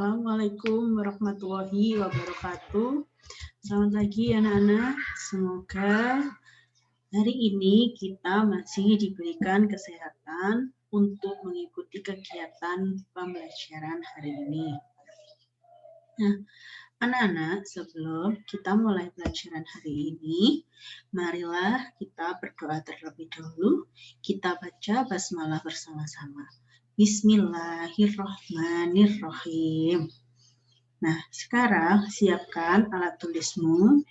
Assalamualaikum warahmatullahi wabarakatuh. Selamat pagi anak-anak. Semoga hari ini kita masih diberikan kesehatan untuk mengikuti kegiatan pembelajaran hari ini. Nah, anak-anak, sebelum kita mulai pelajaran hari ini, marilah kita berdoa terlebih dahulu. Kita baca basmalah bersama-sama. Bismillahirrahmanirrahim. Nah, sekarang siapkan alat tulismu.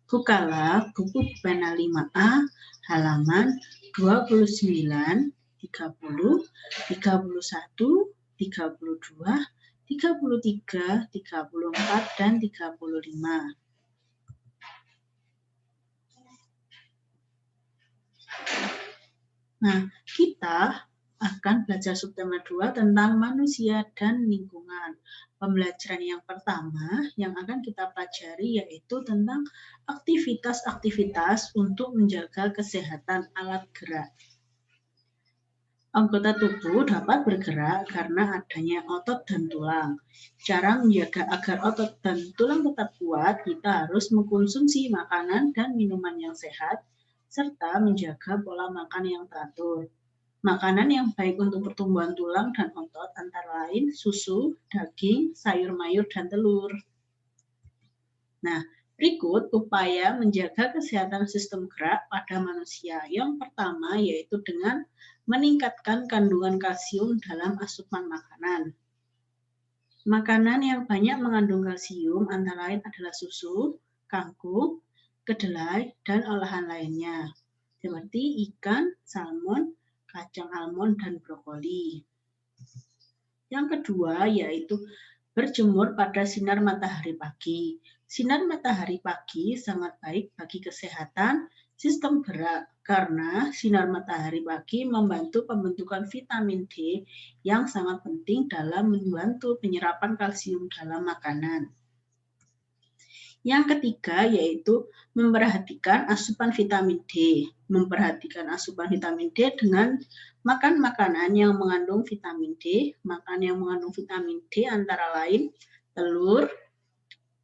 Bukalah buku pena 5A halaman 29, 30, 31, 32, 33, 34, dan 35. Nah, kita akan belajar subtema 2 tentang manusia dan lingkungan. Pembelajaran yang pertama yang akan kita pelajari yaitu tentang aktivitas-aktivitas untuk menjaga kesehatan alat gerak. Anggota tubuh dapat bergerak karena adanya otot dan tulang. Cara menjaga agar otot dan tulang tetap kuat, kita harus mengkonsumsi makanan dan minuman yang sehat, serta menjaga pola makan yang teratur. Makanan yang baik untuk pertumbuhan tulang dan otot antara lain susu, daging, sayur mayur, dan telur. Nah, berikut upaya menjaga kesehatan sistem gerak pada manusia. Yang pertama yaitu dengan meningkatkan kandungan kalsium dalam asupan makanan. Makanan yang banyak mengandung kalsium antara lain adalah susu, kangkung, kedelai, dan olahan lainnya, seperti ikan, salmon, kacang almond, dan brokoli. Yang kedua yaitu berjemur pada sinar matahari pagi. Sinar matahari pagi sangat baik bagi kesehatan sistem gerak karena sinar matahari pagi membantu pembentukan vitamin D yang sangat penting dalam membantu penyerapan kalsium dalam makanan. Yang ketiga yaitu memperhatikan asupan vitamin D. Memperhatikan asupan vitamin D dengan makan makanan yang mengandung vitamin D. Makan yang mengandung vitamin D antara lain telur,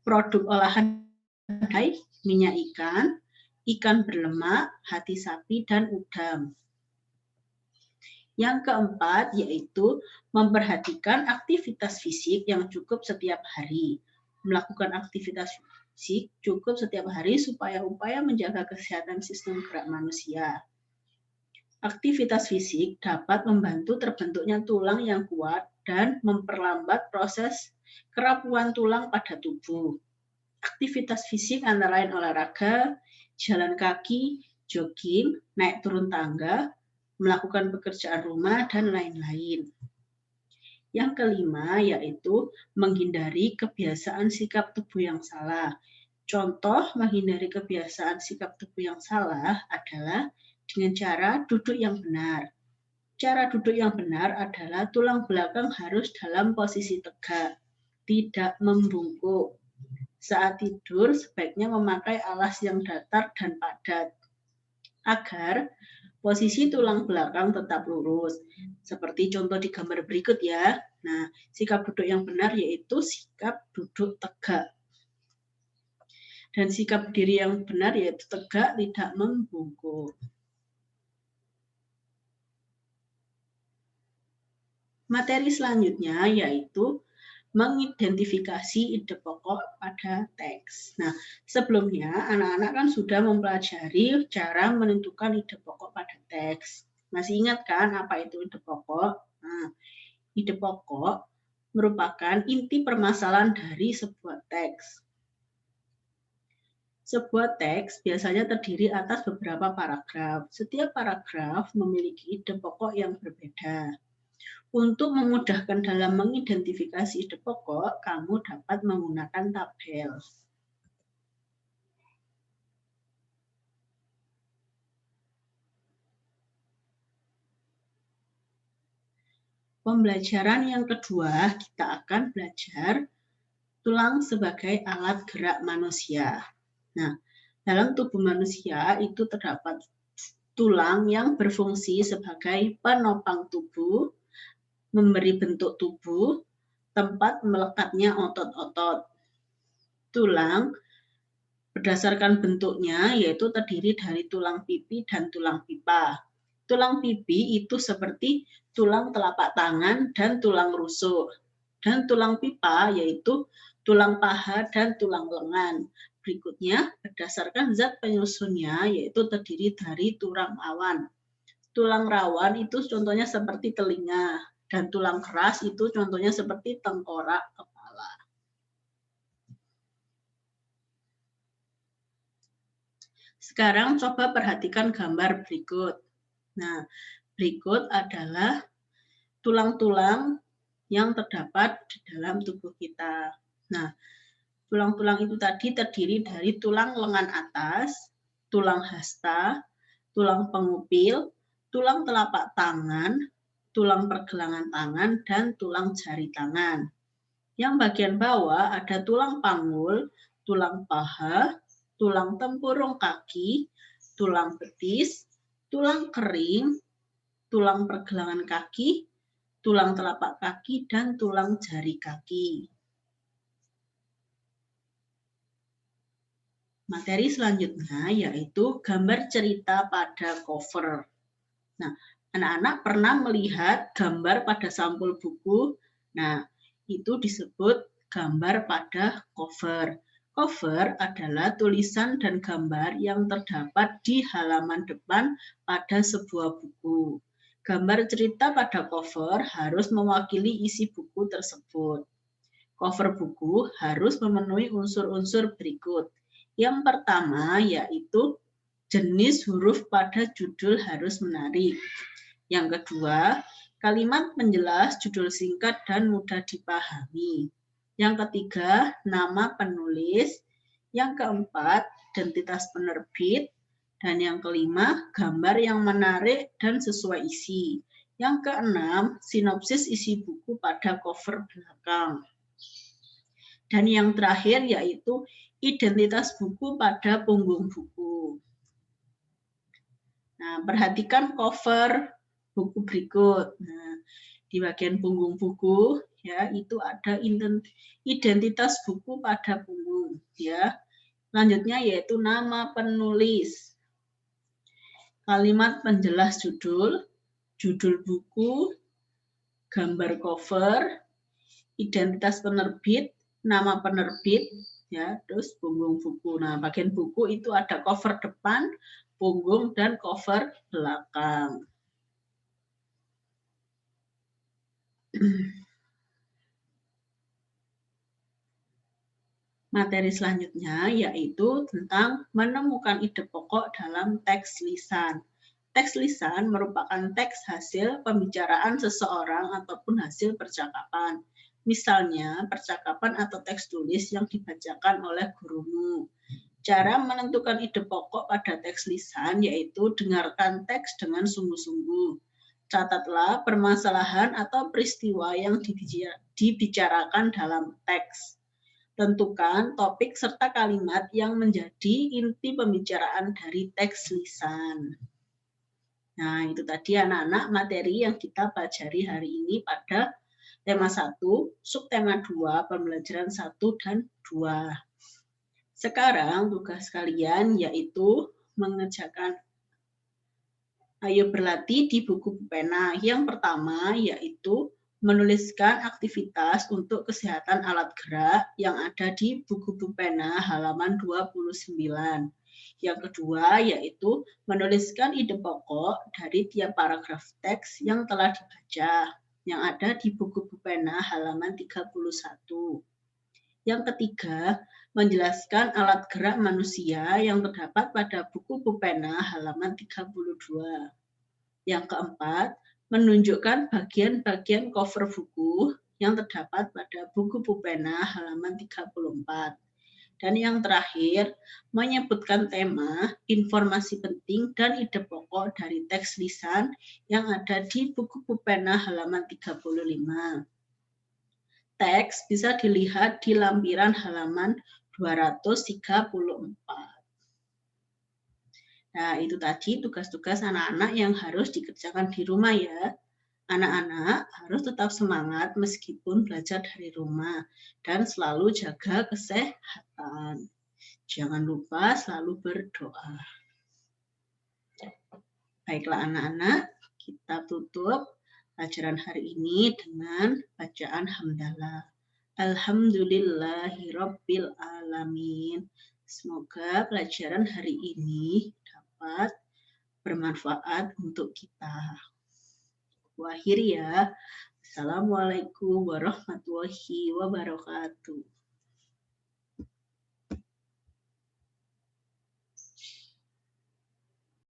produk olahan kedelai, minyak ikan, ikan berlemak, hati sapi, dan udang. Yang keempat yaitu memperhatikan aktivitas fisik yang cukup setiap hari. Melakukan aktivitas fisik cukup setiap hari supaya upaya menjaga kesehatan sistem gerak manusia. Aktivitas fisik dapat membantu terbentuknya tulang yang kuat dan memperlambat proses kerapuhan tulang pada tubuh. Aktivitas fisik antara lain olahraga, jalan kaki, jogging, naik turun tangga, melakukan pekerjaan rumah, dan lain-lain. Yang kelima yaitu menghindari kebiasaan sikap tubuh yang salah. Contoh menghindari kebiasaan sikap tubuh yang salah adalah dengan cara duduk yang benar. Cara duduk yang benar adalah tulang belakang harus dalam posisi tegak, tidak membungkuk. Saat tidur sebaiknya memakai alas yang datar dan padat agar posisi tulang belakang tetap lurus. Seperti contoh di gambar berikut ya. Nah, sikap duduk yang benar yaitu sikap duduk tegak. Dan sikap berdiri yang benar yaitu tegak, tidak membungkuk. Materi selanjutnya yaitu mengidentifikasi ide pokok pada teks. Nah, sebelumnya anak-anak kan sudah mempelajari cara menentukan ide pokok pada teks. Masih ingat kan apa itu ide pokok? Nah, ide pokok merupakan inti permasalahan dari sebuah teks. Sebuah teks biasanya terdiri atas beberapa paragraf. Setiap paragraf memiliki ide pokok yang berbeda. Untuk memudahkan dalam mengidentifikasi ide pokok, kamu dapat menggunakan tabel. Pembelajaran yang kedua, kita akan belajar tulang sebagai alat gerak manusia. Nah, dalam tubuh manusia itu terdapat tulang yang berfungsi sebagai penopang tubuh, memberi bentuk tubuh, tempat melekatnya otot-otot. Tulang berdasarkan bentuknya yaitu terdiri dari tulang pipi dan tulang pipa. Tulang pipi itu seperti tulang telapak tangan dan tulang rusuk. Dan tulang pipa yaitu tulang paha dan tulang lengan. Berikutnya berdasarkan zat penyusunnya yaitu terdiri dari tulang awan. Tulang rawan itu contohnya seperti telinga dan tulang keras itu contohnya seperti tengkorak, kepala. Sekarang coba perhatikan gambar berikut. Nah, berikut adalah tulang-tulang yang terdapat di dalam tubuh kita. Nah, tulang-tulang itu tadi terdiri dari tulang lengan atas, tulang hasta, tulang pengupil, tulang telapak tangan, tulang pergelangan tangan, dan tulang jari tangan. Yang bagian bawah ada tulang panggul, tulang paha, tulang tempurung kaki, tulang betis, tulang kering, tulang pergelangan kaki, tulang telapak kaki, dan tulang jari kaki. Materi selanjutnya yaitu gambar cerita pada cover. Nah, anak-anak pernah melihat gambar pada sampul buku. Nah, itu disebut gambar pada cover. Cover adalah tulisan dan gambar yang terdapat di halaman depan pada sebuah buku. Gambar cerita pada cover harus mewakili isi buku tersebut. Cover buku harus memenuhi unsur-unsur berikut. Yang pertama yaitu jenis huruf pada judul harus menarik. Yang kedua, kalimat penjelas judul singkat dan mudah dipahami. Yang ketiga, nama penulis. Yang keempat, identitas penerbit. Dan yang kelima, gambar yang menarik dan sesuai isi. Yang keenam, sinopsis isi buku pada cover belakang. Dan yang terakhir yaitu identitas buku pada punggung buku. Nah, perhatikan cover buku berikut. Nah, di bagian punggung buku ya itu ada identitas buku pada punggung ya. Selanjutnya yaitu nama penulis. Kalimat penjelas judul, judul buku, gambar cover, identitas penerbit, nama penerbit ya, terus punggung buku. Nah, bagian buku itu ada cover depan, punggung, dan cover belakang. Materi selanjutnya yaitu tentang menemukan ide pokok dalam teks lisan. Teks lisan merupakan teks hasil pembicaraan seseorang ataupun hasil percakapan. Misalnya, percakapan atau teks tulis yang dibacakan oleh gurumu. Cara menentukan ide pokok pada teks lisan yaitu dengarkan teks dengan sungguh-sungguh. Catatlah permasalahan atau peristiwa yang dibicarakan dalam teks. Tentukan topik serta kalimat yang menjadi inti pembicaraan dari teks lisan. Nah, itu tadi anak-anak materi yang kita pelajari hari ini pada tema 1, subtema 2, pembelajaran 1 dan 2. Sekarang tugas kalian yaitu mengerjakan ayo berlatih di buku pena. Yang pertama yaitu menuliskan aktivitas untuk kesehatan alat gerak yang ada di buku pena halaman 29. Yang kedua yaitu menuliskan ide pokok dari tiap paragraf teks yang telah dibaca yang ada di buku pena halaman 31. Yang ketiga, menjelaskan alat gerak manusia yang terdapat pada buku pena halaman 32. Yang keempat, menunjukkan bagian-bagian cover buku yang terdapat pada buku pena halaman 34. Dan yang terakhir, menyebutkan tema, informasi penting, dan ide pokok dari teks lisan yang ada di buku pena halaman 35. Teks bisa dilihat di lampiran halaman 234. Nah, itu tadi tugas-tugas anak-anak yang harus dikerjakan di rumah ya. Anak-anak harus tetap semangat meskipun belajar dari rumah dan selalu jaga kesehatan. Jangan lupa selalu berdoa. Baiklah anak-anak, kita tutup pelajaran hari ini dengan bacaan hamdalah. Alhamdulillahirabbil alamin. Semoga pelajaran hari ini dapat bermanfaat untuk kita. Akhir ya. Assalamualaikum warahmatullahi wabarakatuh.